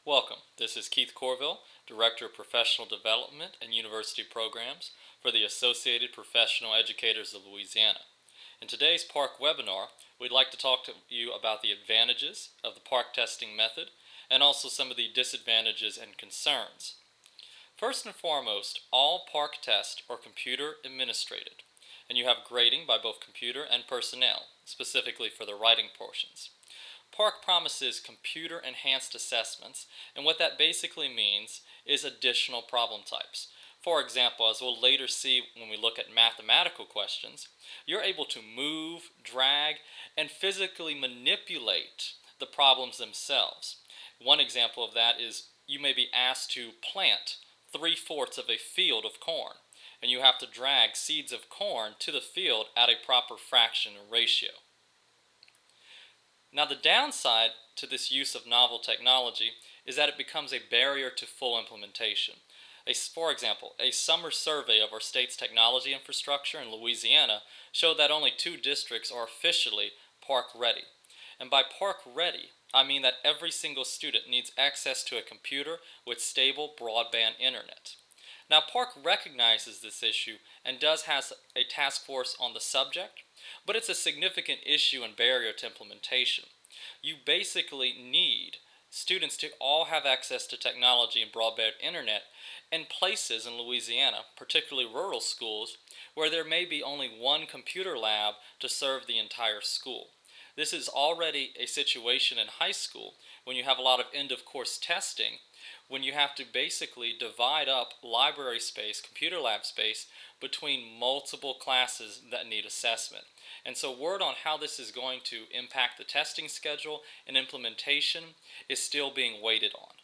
Welcome. This is Keith Courville, Director of Professional Development and University Programs for the Associated Professional Educators of Louisiana. In today's PARCC webinar, we'd like to talk to you about the advantages of the PARCC testing method and also some of the disadvantages and concerns. First and foremost, all PARCC tests are computer administrated, and you have grading by both computer and personnel, specifically for the writing portions. PARCC promises computer-enhanced assessments, and what that basically means is additional problem types. For example, as we'll later see when we look at mathematical questions, you're able to move, drag, and physically manipulate the problems themselves. One example of that is you may be asked to plant 3/4 of a field of corn, and you have to drag seeds of corn to the field at a proper fraction or ratio. Now, the downside to this use of novel technology is that it becomes a barrier to full implementation. For example, a summer survey of our state's technology infrastructure in Louisiana showed that only 2 districts are officially PARCC ready. And by PARCC ready, I mean that every single student needs access to a computer with stable broadband internet. Now, PARCC recognizes this issue and does have a task force on the subject, but it's a significant issue and barrier to implementation. You basically need students to all have access to technology and broadband internet in places in Louisiana, particularly rural schools, where there may be only one computer lab to serve the entire school. This is already a situation in high school when you have a lot of end-of-course testing, when you have to basically divide up library space, computer lab space, between multiple classes that need assessment. And so word on how this is going to impact the testing schedule and implementation is still being waited on.